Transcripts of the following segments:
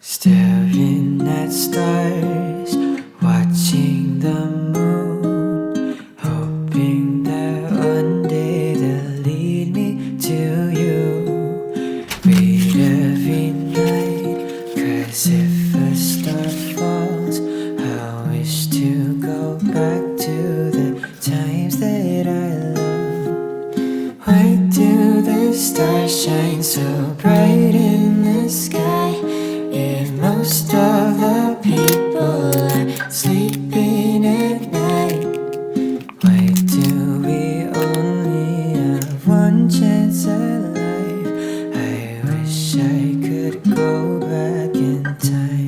Staring at stars, watching the moon, hoping that one day they'll lead me to you. Read every night, 'cause if a star falls, I wish to go back to the times that I love. Why do the stars shine so bright in the sky if most of the people are sleeping at night? Why do we only have one chance at life? I wish I could go back in time.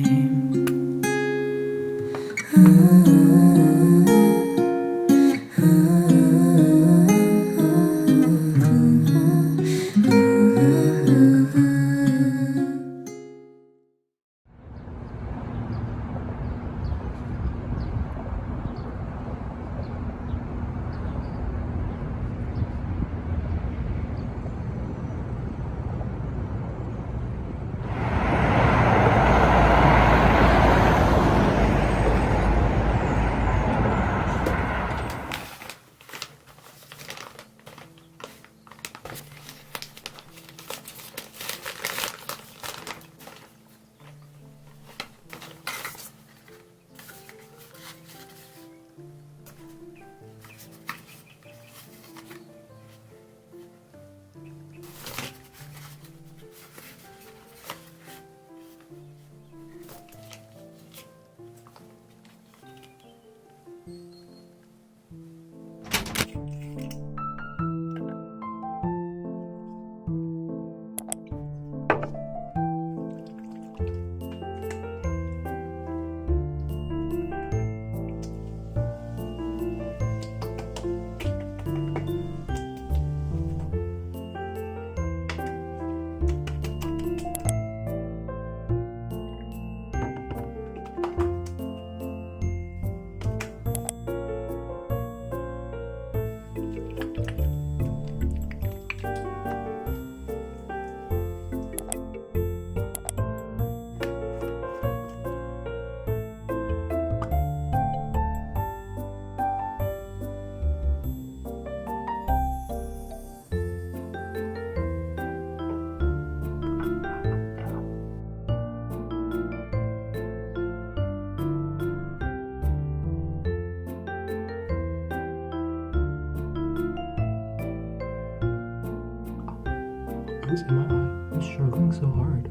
What's in my eye? I'm struggling so hard.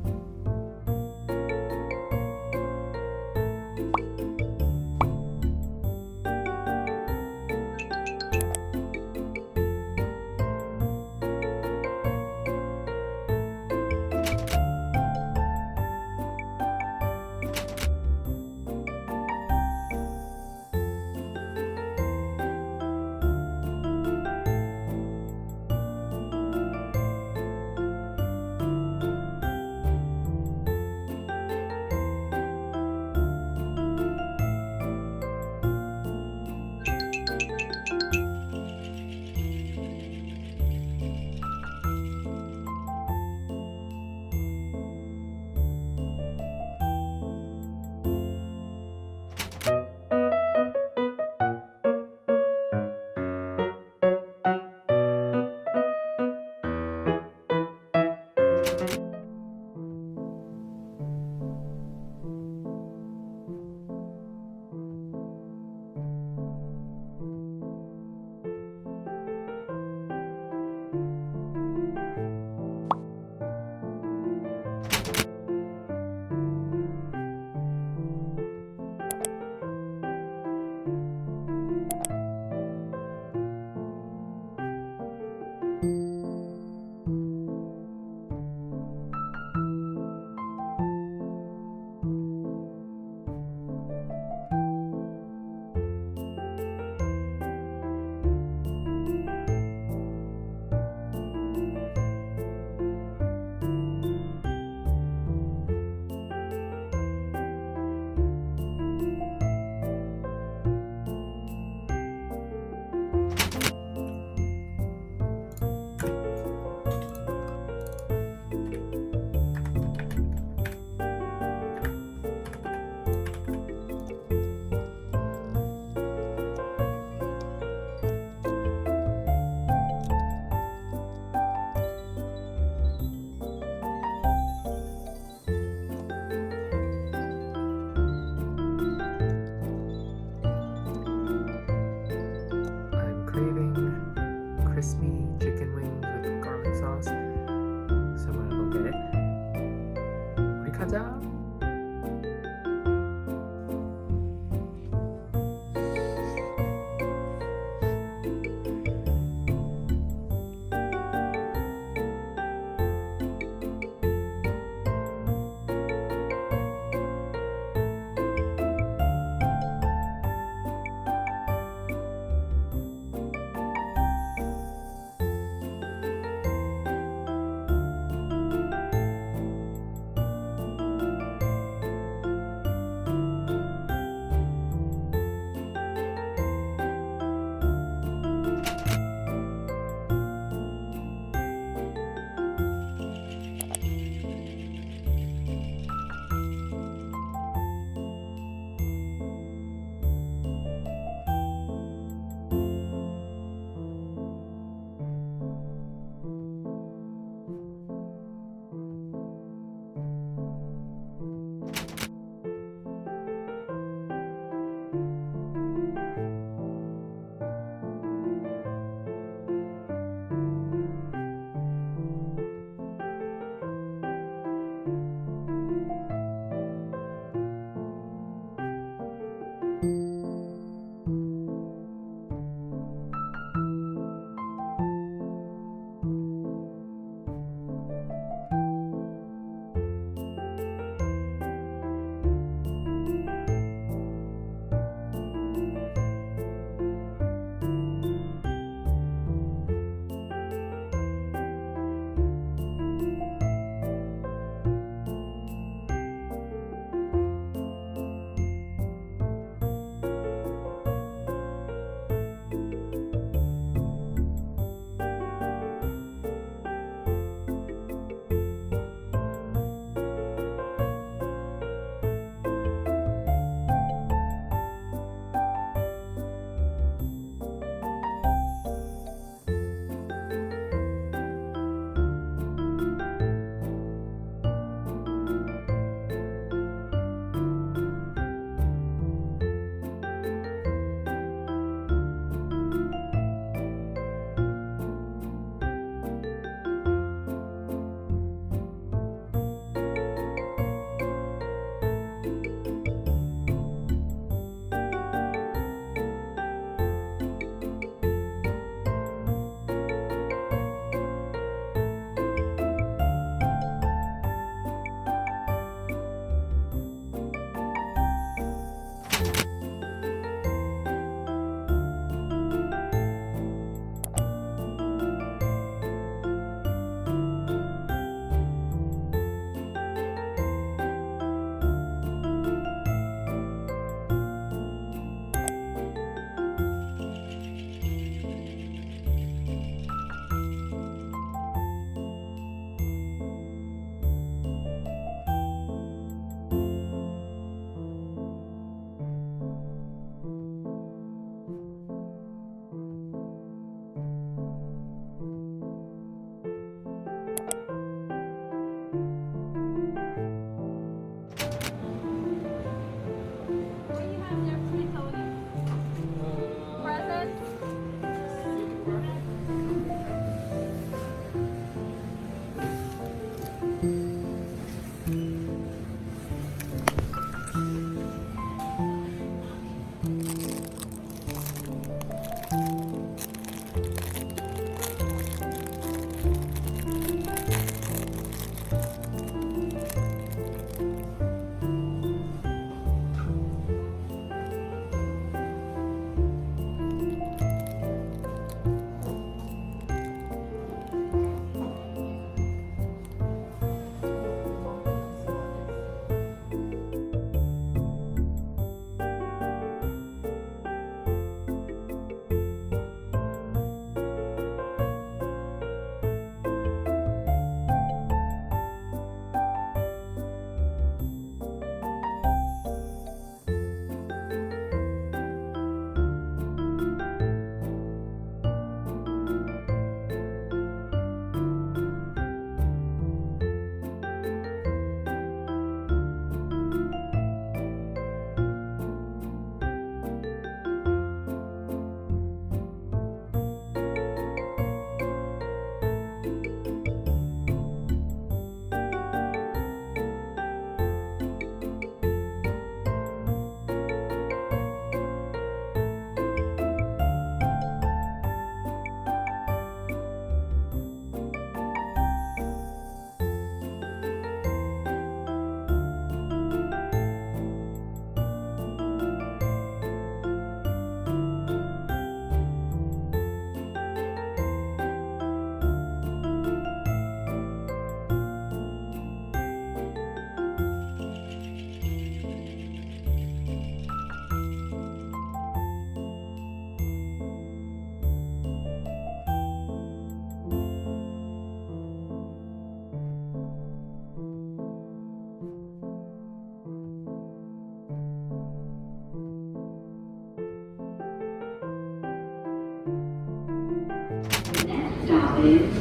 is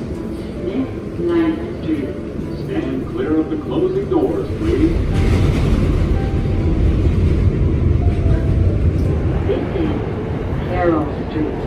Nick 9th Street. Stand clear of the closing doors, please. This is Carroll Street.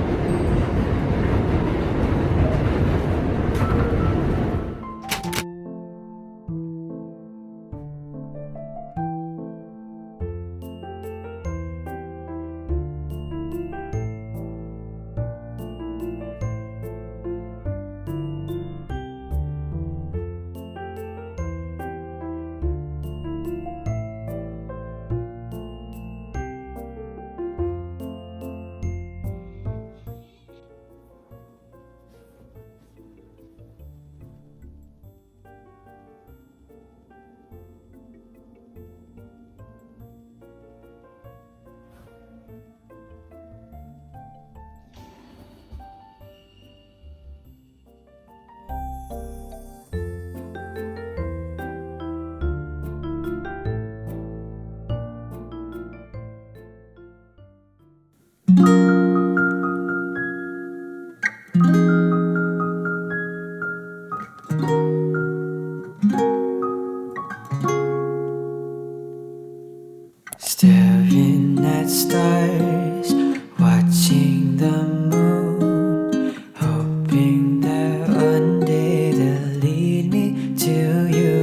Staring at stars, watching the moon, hoping that one day they'll lead me to you.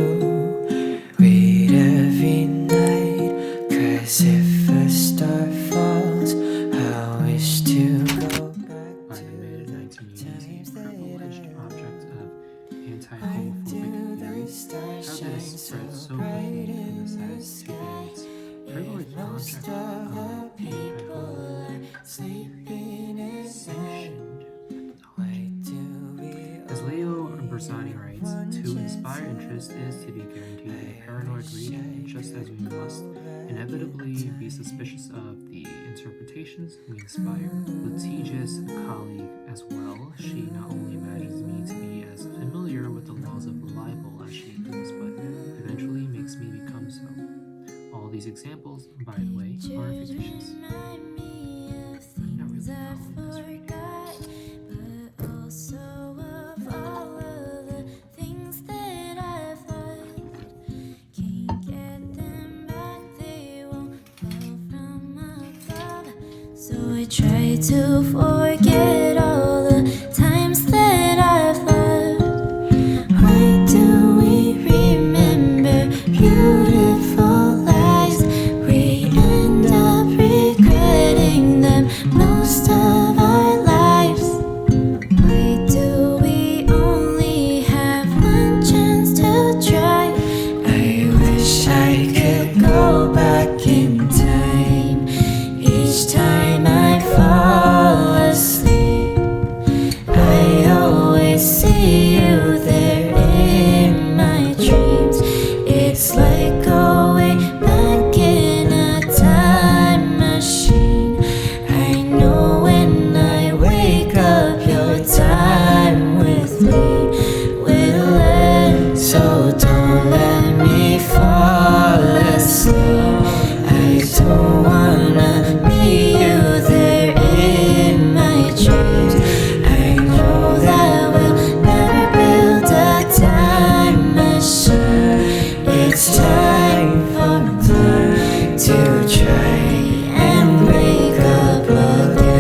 Wait every night, 'cause if a star falls, I wish to go back By to the mid-1980s, the a privileged times object of that anti-homophobic theories stars has shine spread so bright quickly from the in the saddest to sky. its privileged Most object of the of people are anti-homophobic sleeping at night. sanctioned Why do we As Leo Bersani writes, to inspire interest is to be guaranteed a paranoid reading, just as we must inevitably be suspicious of the interpretations we inspire. Litigious colleague as well, she not only imagines me to be as familiar with the laws of libel as she is, but eventually makes me become so. All these examples, by the way, are fictitious. Remind me of I'm not things really I following this reading. forgot, but also of all of the things that I've lost. Can't get them back, they won't fall from above. So I try to forget all the times that I've loved. Why do we remember beautiful lies? We end up regretting them most of our lives. Why do we only have one chance to try? I wish I could go back in time. Each time I fall asleep, I always see you there in my dreams. It's like going back in a time machine. I know when I wake up, your time with me will end. So don't let me fall asleep. I don't wanna be you there in my dreams. I know that we'll never build a time machine. It's time to try and wake up again.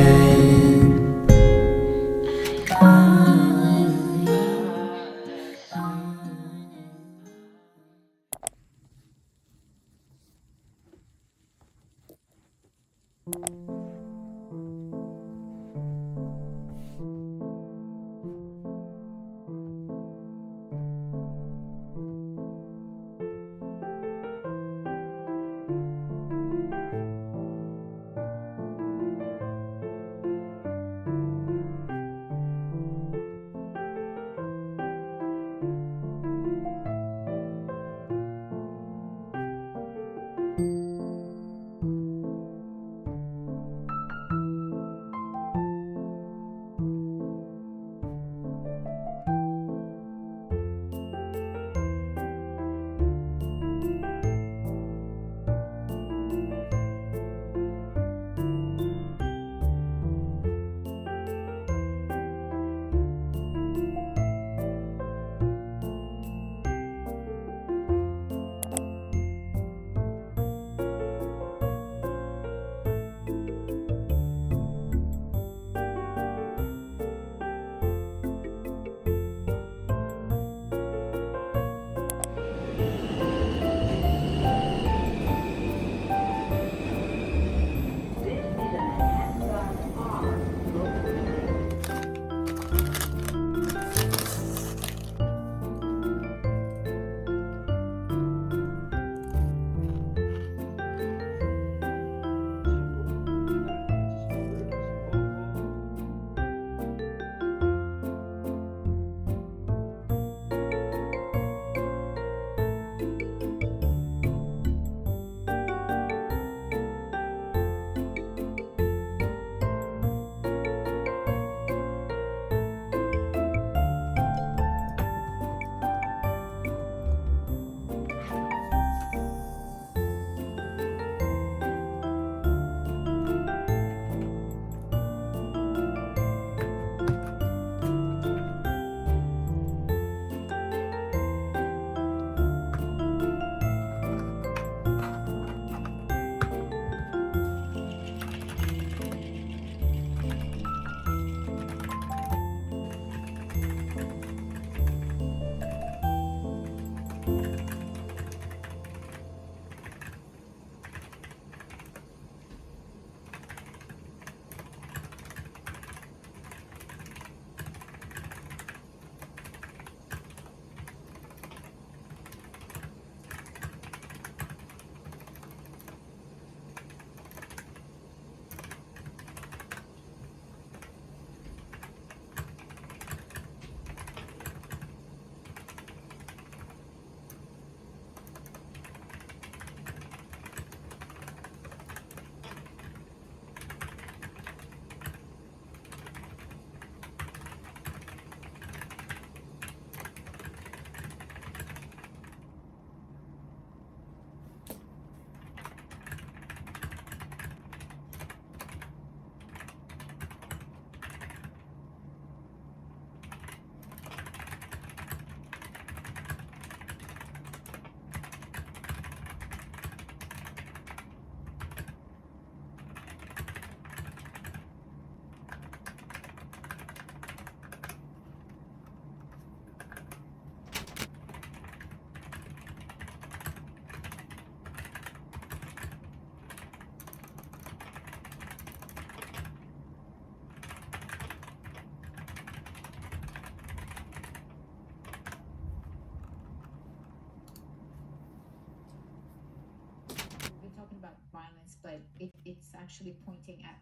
actually pointing at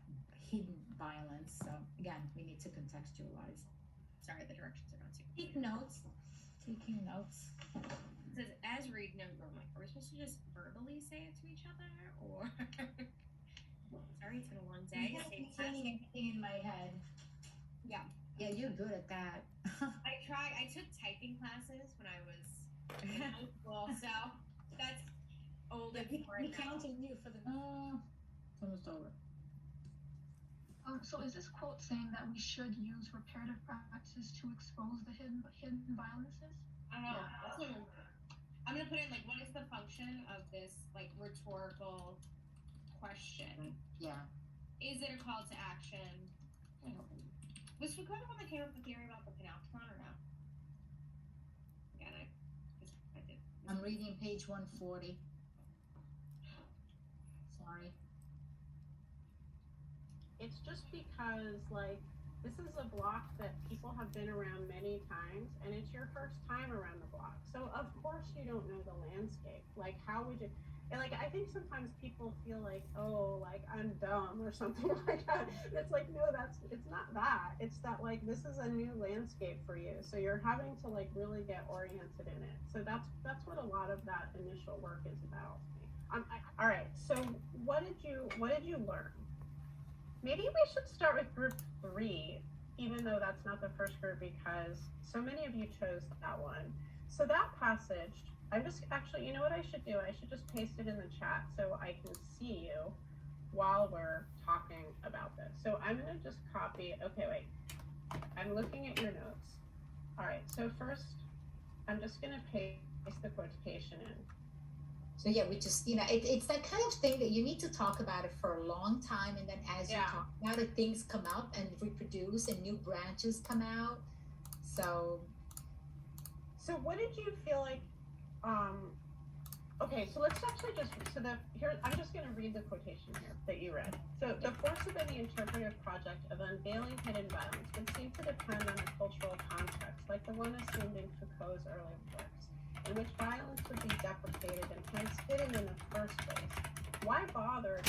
hidden violence. So again, we need to contextualize. Sorry, the directions are not too. Take notes. Taking notes. It says, as read note, I'm like, are we supposed to just verbally say it to each other, or? Sorry, it's been a long day. I'm Same retaining class. everything in my head. Yeah. Yeah, you're good at that. I took typing classes when I was in high school, so that's old and we boring now. counting you for the. It's almost over. So is this quote saying that we should use reparative practices to expose the hidden violences? I don't know. I'm gonna put in like, what is the function of this like rhetorical question? Yeah. Is it a call to action? Was Foucault the one that came up with the theory about the panopticon or no? Again, I did. I'm reading page 140. Sorry. It's just because, like, this is a block that people have been around many times, and it's your first time around the block. So, of course, you don't know the landscape. Like, how would you, and, like, I think sometimes people feel like, oh, like, I'm dumb or something like that. And it's like, no, it's not that. It's that, like, this is a new landscape for you. So you're having to, like, really get oriented in it. So that's what a lot of that initial work is about. All right, so what did you learn? Maybe we should start with group 3, even though that's not the first group, because so many of you chose that one. So that passage, I'm just actually, you know what I should do? I should just paste it in the chat so I can see you while we're talking about this. So I'm gonna just copy, okay, wait. I'm looking at your notes. All right, so first, I'm just gonna paste the quotation in. So yeah, we just, it's that kind of thing that you need to talk about it for a long time, and then as you talk about it, things come up and reproduce and new branches come out. So what did you feel like, okay, so let's actually here, I'm just gonna read the quotation here that you read. So the force of any interpretive project of unveiling hidden violence would seem to depend on a cultural context, like the one assumed in Foucault's early works, in which violence would be deprecated and hence hidden in the first place. Why bother?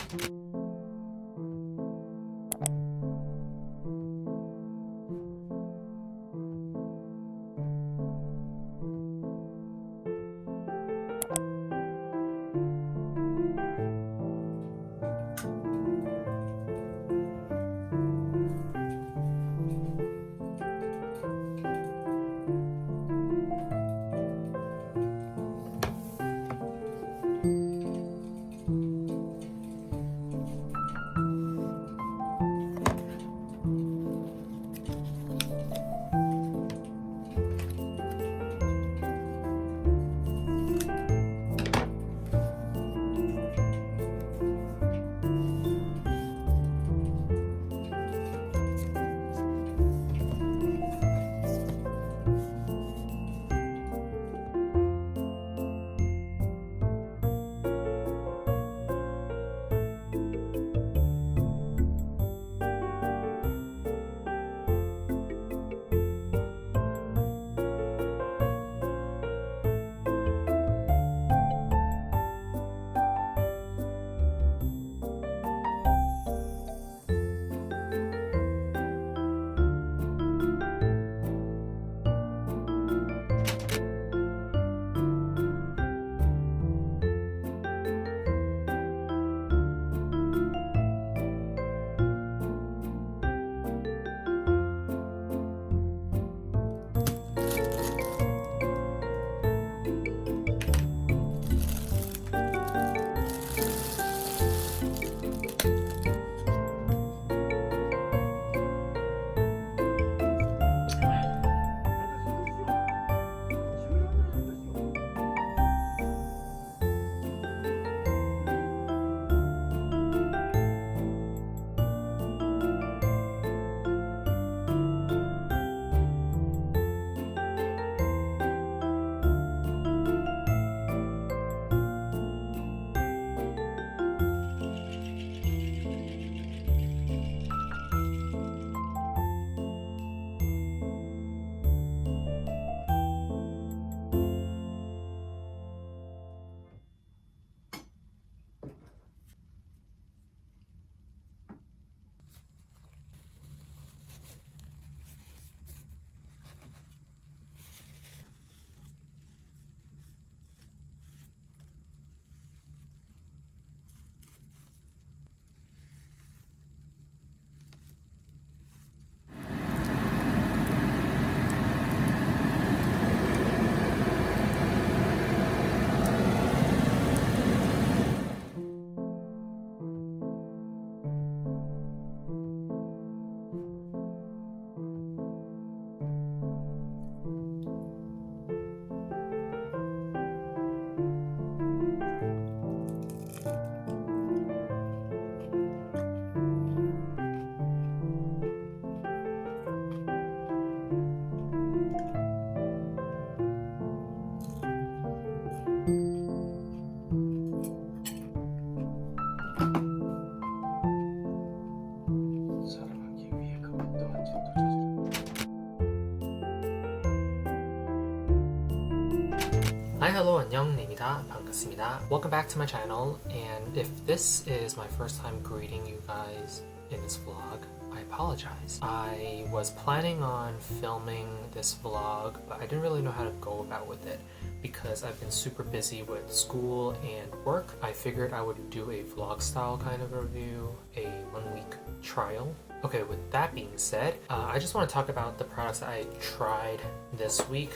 hello, 안녕입니다. 반갑습니다. Welcome back to my channel, and if this is my first time greeting you guys in this vlog, I apologize. I was planning on filming this vlog, but I didn't really know how to go about with it because I've been super busy with school and work. I figured I would do a vlog style kind of review, a 1-week trial. Okay, with that being said, I just want to talk about the products that I tried this week,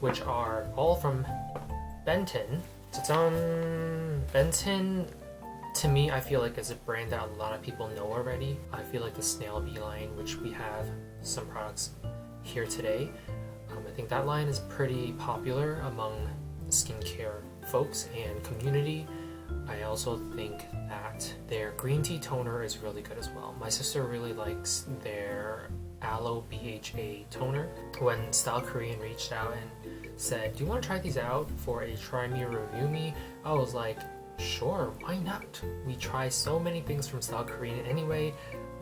which are all from BENTON. BENTON, to me, I feel like is a brand that a lot of people know already. I feel like the Snail line, which we have some products here today, I think that line is pretty popular among skincare folks and community. I also think that their green tea toner is really good as well. My sister really likes their Aloe BHA toner. When Style Korean reached out and said, do you want to try these out for a try me or review me? I was like, sure, why not? We try so many things from Style Korean anyway,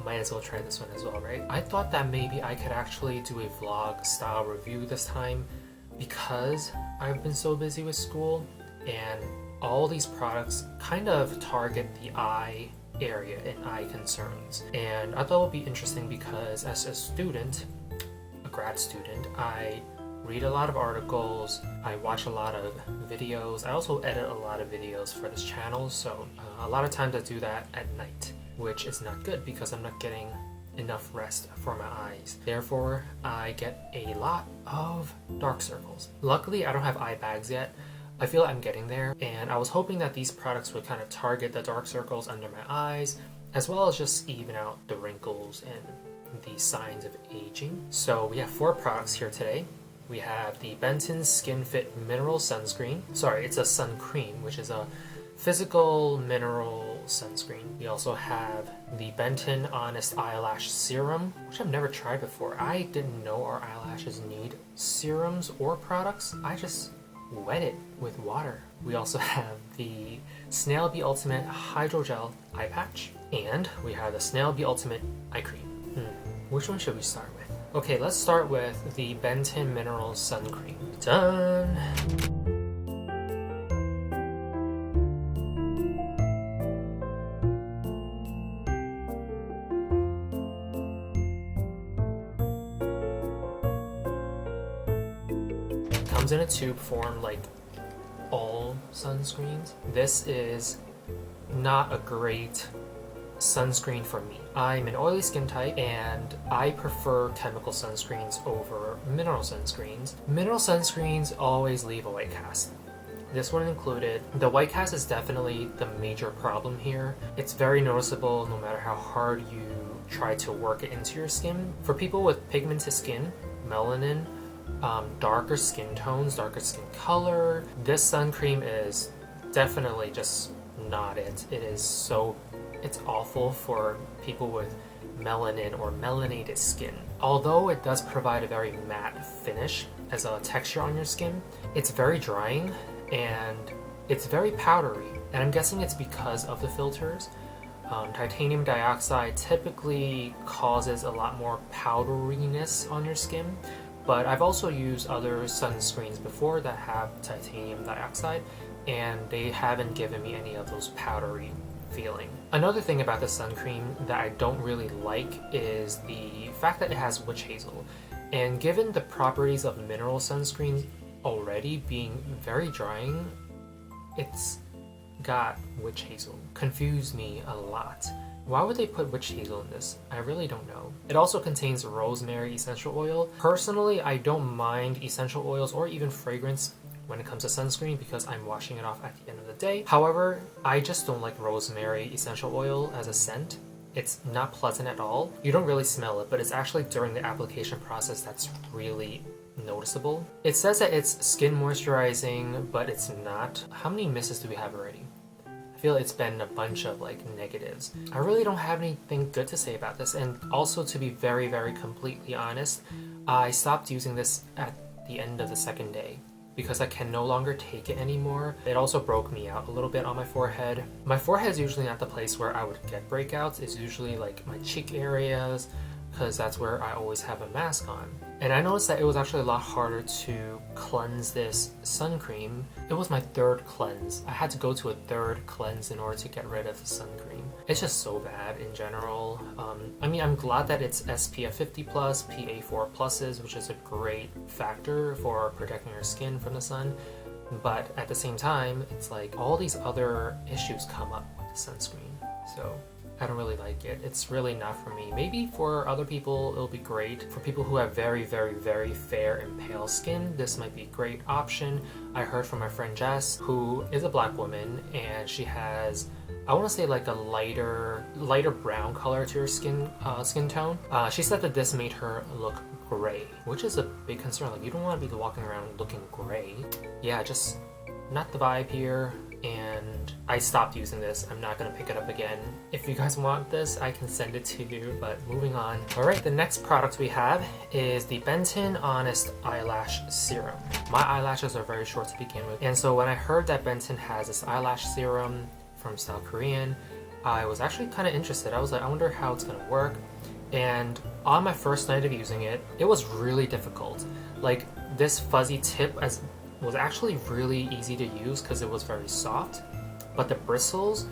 might as well try this one as well, right? I thought that maybe I could actually do a vlog style review this time because I've been so busy with school, and all these products kind of target the eye area and eye concerns. And I thought it would be interesting because as a student, a grad student, I read a lot of articles, I watch a lot of videos, I also edit a lot of videos for this channel, so a lot of times I do that at night, which is not good because I'm not getting enough rest for my eyes. Therefore, I get a lot of dark circles. Luckily, I don't have eye bags yet. I feel I'm getting there, and I was hoping that these products would kind of target the dark circles under my eyes, as well as just even out the wrinkles and the signs of aging. So we have 4 products here today. We have the BENTON Skin Fit Mineral Sunscreen. Sorry, it's a sun cream, which is a physical mineral sunscreen. We also have the BENTON Honest Eyelash Serum, which I've never tried before. I didn't know our eyelashes need serums or products. I just wet it with water. We also have the Snail Be Ultimate Hydrogel Eye Patch, and we have the Snail Be Ultimate Eye Cream. Which one should we start with? Okay, let's start with the BENTON Mineral Sun Cream. Done! Comes in a tube form like all sunscreens. This is not a great sunscreen for me. I'm an oily skin type and I prefer chemical sunscreens over mineral sunscreens. Mineral sunscreens always leave a white cast. This one included. The white cast is definitely the major problem here. It's very noticeable no matter how hard you try to work it into your skin. For people with pigmented skin, melanin, darker skin tones, darker skin color, this sun cream is definitely just not it. It's awful for people with melanin or melanated skin. Although it does provide a very matte finish as a texture on your skin, it's very drying and it's very powdery. And I'm guessing it's because of the filters. Titanium dioxide typically causes a lot more powderiness on your skin, but I've also used other sunscreens before that have titanium dioxide, and they haven't given me any of those powdery feeling. Another thing about the sun cream that I don't really like is the fact that it has witch hazel. And given the properties of mineral sunscreens already being very drying, it's got witch hazel. Confused me a lot. Why would they put witch hazel in this? I really don't know. It also contains rosemary essential oil. Personally, I don't mind essential oils or even fragrance when it comes to sunscreen because I'm washing it off at the end of the day. However, I just don't like rosemary essential oil as a scent. It's not pleasant at all. You don't really smell it, but it's actually during the application process that's really noticeable. It says that it's skin moisturizing, but it's not. How many misses do we have already? I feel it's been a bunch of negatives. I really don't have anything good to say about this, and also to be very, very completely honest, I stopped using this at the end of the second day because I can no longer take it anymore. It also broke me out a little bit on my forehead. My forehead is usually not the place where I would get breakouts. It's usually like my cheek areas, because that's where I always have a mask on. And I noticed that it was actually a lot harder to cleanse this sun cream. It was my third cleanse. I had to go to a third cleanse in order to get rid of the sun cream. It's just so bad in general. I mean, I'm glad that it's SPF 50+, PA4 pluses, which is a great factor for protecting your skin from the sun. But at the same time, it's like all these other issues come up with the sunscreen. So I don't really like it. It's really not for me. Maybe for other people it'll be great. For people who have very, very, very fair and pale skin, this might be a great option. I heard from my friend Jess, who is a black woman, and she has, I want to say like a lighter brown color to her skin tone. She said that this made her look gray, which is a big concern. Like, you don't want to be walking around looking gray. Yeah, just not the vibe here. And I stopped using this. I'm not gonna pick it up again. If you guys want this, I can send it to you, but moving on. All right, the next product we have is the BENTON Honest Eyelash Serum. My eyelashes are very short to begin with, and so when I heard that BENTON has this eyelash serum from South Korean, I was actually kind of interested. I was like, I wonder how it's gonna work. And on my first night of using it, it was really difficult. Like, this fuzzy tip was actually really easy to use because it was very soft, but the bristles,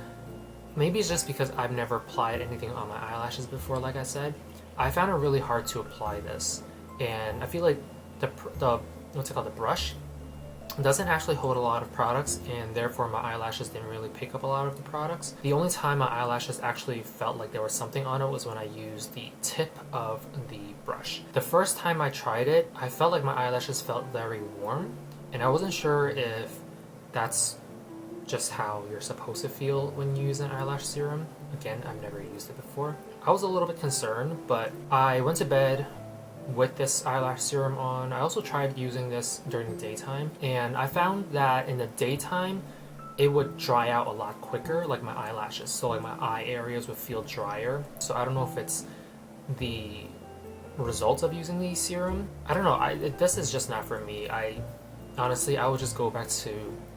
maybe it's just because I've never applied anything on my eyelashes before, like I said, I found it really hard to apply this. And I feel like the what's it called, the brush doesn't actually hold a lot of products, and therefore my eyelashes didn't really pick up a lot of the products. The only time my eyelashes actually felt like there was something on it was when I used the tip of the brush. The first time I tried it, I felt like my eyelashes felt very warm, and I wasn't sure if that's just how you're supposed to feel when you use an eyelash serum. Again, I've never used it before. I was a little bit concerned, but I went to bed with this eyelash serum on. I also tried using this during the daytime, and I found that in the daytime it would dry out a lot quicker, like my eyelashes. So like my eye areas would feel drier. So I don't know if it's the result of using the serum. I don't know. This is just not for me. Honestly, I would just go back to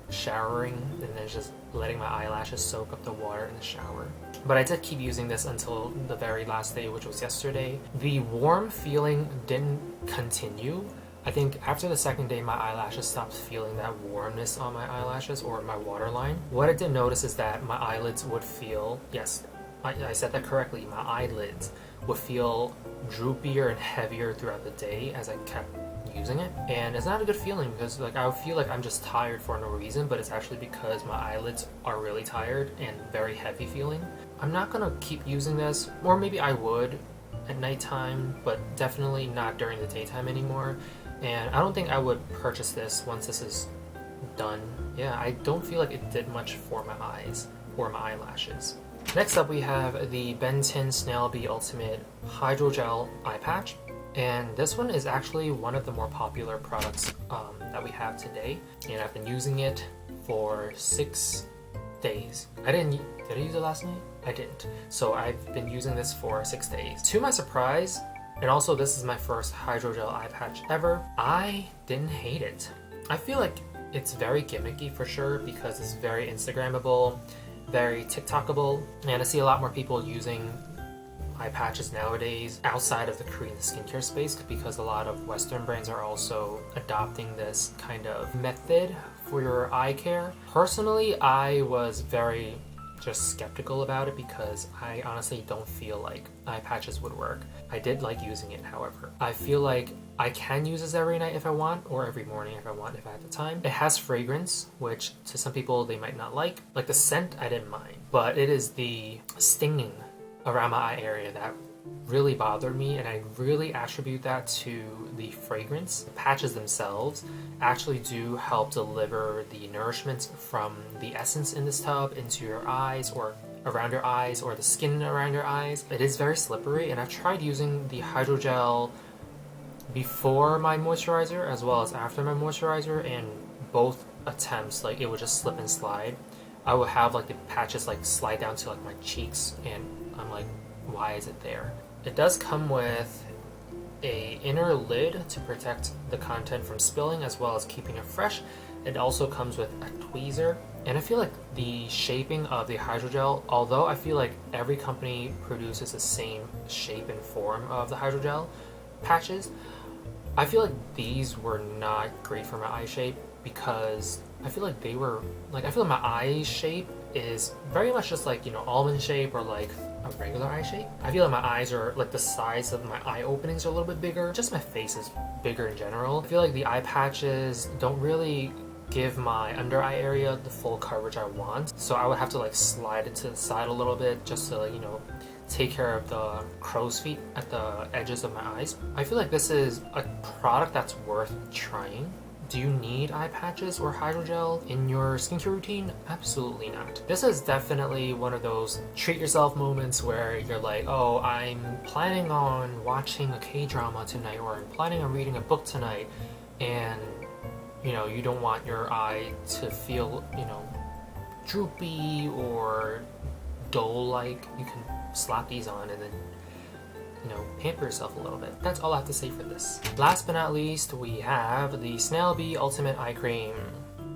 showering and then just letting my eyelashes soak up the water in the shower. But I did keep using this until the very last day, which was yesterday. The warm feeling didn't continue. I think after the second day, my eyelashes stopped feeling that warmness on my eyelashes or my waterline. What I did notice is that my eyelids would feel, yes, I said that correctly, my eyelids would feel droopier and heavier throughout the day as I kept using it. And it's not a good feeling because like I would feel like I'm just tired for no reason, but it's actually because my eyelids are really tired and very heavy feeling. I'm not gonna keep using this, or maybe I would at nighttime, but definitely not during the daytime anymore. And I don't think I would purchase this once this is done. Yeah, I don't feel like it did much for my eyes or my eyelashes. Next up we have the BENTON Snail Bee Ultimate Hydrogel Eye Patch. And this one is actually one of the more popular products that we have today. And I've been using it for 6 days. Did I use it last night? I didn't. So I've been using this for 6 days. To my surprise, and also this is my first hydrogel eye patch ever, I didn't hate it. I feel like it's very gimmicky for sure because it's very Instagrammable, very TikTokable, and I see a lot more people using eye patches nowadays outside of the Korean skincare space because a lot of Western brands are also adopting this kind of method for your eye care. Personally, I was very just skeptical about it because I honestly don't feel like eye patches would work. I did like using it, however. I feel like I can use this every night if I want, or every morning if I want, if I have the time. It has fragrance, which to some people they might not like. Like the scent, I didn't mind, but it is the stinging around my eye area that really bothered me, and I really attribute that to the fragrance. The patches themselves actually do help deliver the nourishment from the essence in this tub into your eyes or around your eyes or the skin around your eyes. It is very slippery, and I've tried using the hydrogel before my moisturizer as well as after my moisturizer, and both attempts, like, it would just slip and slide. I would have like the patches like slide down to like my cheeks, and I'm like, why is it there? It does come with a inner lid to protect the content from spilling as well as keeping it fresh, It also comes with a tweezer. And I feel like the shaping of the hydrogel, although I feel like every company produces the same shape and form of the hydrogel patches, I feel like these were not great for my eye shape because I feel like they were, like, I feel like my eye shape is very much just like, you know, almond shape or like a regular eye shape. I feel like my eyes are, like, the size of my eye openings are a little bit bigger. Just my face is bigger in general. I feel like the eye patches don't really give my under eye area the full coverage I want. So I would have to like slide it to the side a little bit just to, like, you know, take care of the crow's feet at the edges of my eyes. I feel like this is a product that's worth trying. Do you need eye patches or hydrogel in your skincare routine? Absolutely not. This is definitely one of those treat yourself moments where you're like, oh, I'm planning on watching a K-drama tonight, or I'm planning on reading a book tonight, and you know, you don't want your eye to feel, you know, droopy or dull-like. You can slap these on and then, you know, pamper yourself a little bit. That's all I have to say for this. Last but not least, we have the Snail Ultimate Eye Cream.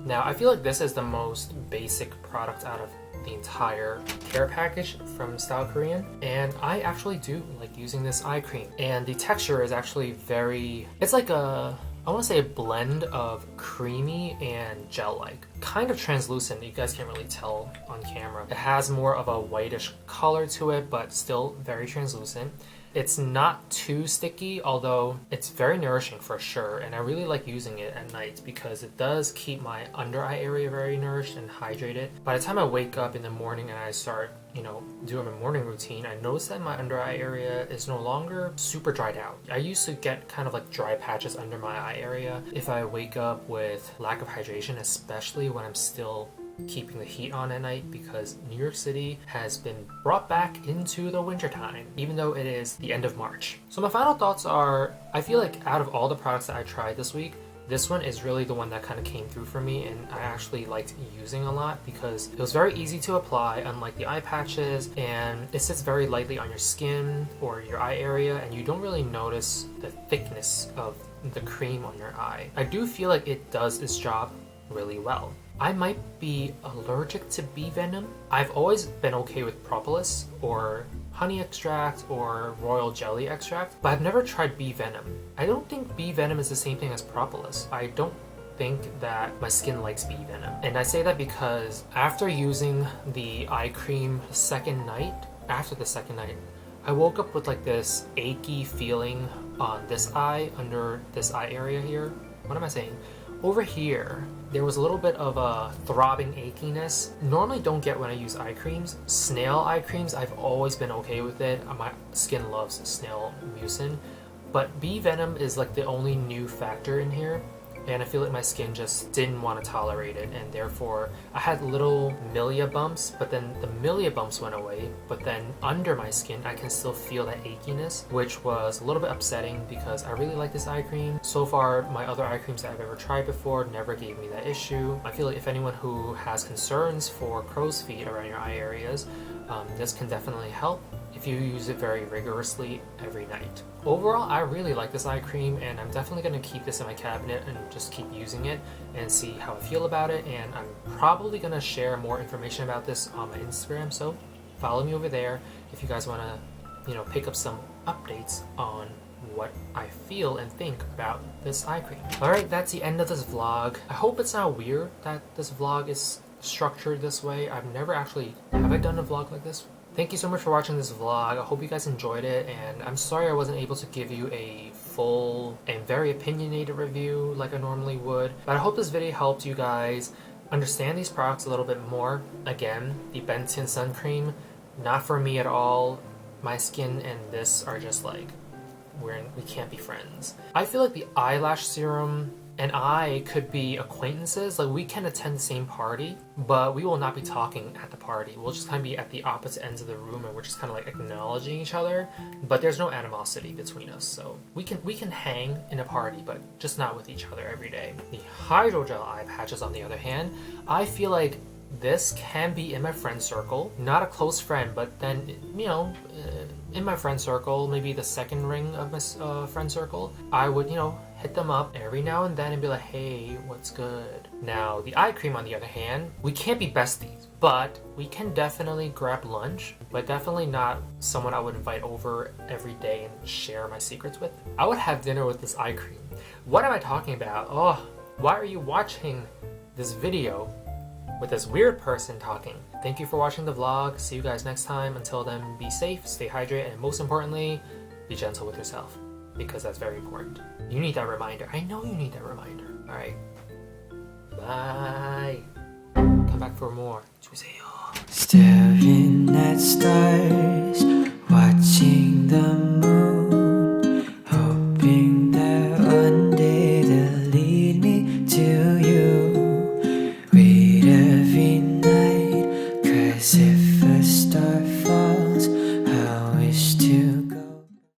Now, I feel like this is the most basic product out of the entire care package from Style Korean, and I actually do like using this eye cream. And the texture is actually very, it's like a, I want to say a blend of creamy and gel-like. Kind of translucent, you guys can't really tell on camera. It has more of a whitish color to it, but still very translucent. It's not too sticky, although it's very nourishing for sure, and I really like using it at night because it does keep my under eye area very nourished and hydrated. By the time I wake up in the morning and I start, you know, doing my morning routine, I notice that my under eye area is no longer super dried out. I used to get kind of like dry patches under my eye area if I wake up with lack of hydration, especially when I'm still keeping the heat on at night, because New York City has been brought back into the wintertime, even though it is the end of March. So my final thoughts are, I feel like out of all the products that I tried this week, this one is really the one that kind of came through for me, and I actually liked using a lot because it was very easy to apply, unlike the eye patches, and it sits very lightly on your skin or your eye area, and you don't really notice the thickness of the cream on your eye. I do feel like it does its job really well. I might be allergic to bee venom. I've always been okay with propolis or honey extract or royal jelly extract, but I've never tried bee venom. I don't think bee venom is the same thing as propolis. I don't think that my skin likes bee venom. And I say that because after using the eye cream after the second night, I woke up with like this achy feeling on this eye, under this eye area here. What am I saying? Over here, there was a little bit of a throbbing achiness. Normally don't get when I use eye creams. Snail eye creams, I've always been okay with it. My skin loves Snail mucin. But bee venom is like the only new factor in here. And I feel like my skin just didn't want to tolerate it, and therefore I had little milia bumps, but then the milia bumps went away, but then under my skin I can still feel that achiness, which was a little bit upsetting because I really like this eye cream. So far, my other eye creams that I've ever tried before never gave me that issue. I feel like if anyone who has concerns for crow's feet around your eye areas, this can definitely help if you use it very rigorously every night. Overall, I really like this eye cream, and I'm definitely going to keep this in my cabinet and just keep using it and see how I feel about it. And I'm probably going to share more information about this on my Instagram, so follow me over there if you guys want to, you know, pick up some updates on what I feel and think about this eye cream. Alright, that's the end of this vlog. I hope it's not weird that this vlog is structured this way. Have I done a vlog like this? Thank you so much for watching this vlog. I hope you guys enjoyed it, and I'm sorry I wasn't able to give you a full and very opinionated review like I normally would, but I hope this video helped you guys understand these products a little bit more. Again, the BENTON sun cream, not for me at all. My skin and this are just like, we can't be friends. I feel like the eyelash serum and I could be acquaintances. Like, we can attend the same party, but we will not be talking at the party. We'll just kind of be at the opposite ends of the room, and we're just kind of like acknowledging each other, but there's no animosity between us. So we can hang in a party, but just not with each other every day. The hydrogel eye patches, on the other hand, I feel like this can be in my friend circle. Not a close friend, but then, you know, in my friend circle, maybe the second ring of my friend circle, I would, you know, hit them up every now and then and be like, hey, what's good? Now, the eye cream on the other hand, we can't be besties, but we can definitely grab lunch, but definitely not someone I would invite over every day and share my secrets with. I would have dinner with this eye cream. What am I talking about? Oh, why are you watching this video with this weird person talking? Thank you for watching the vlog. See you guys next time. Until then, be safe, stay hydrated, and most importantly, be gentle with yourself, because that's very important. You need that reminder. I know you need that reminder. All right. Bye. Come back for more. 주세요. Staring at stars, watching the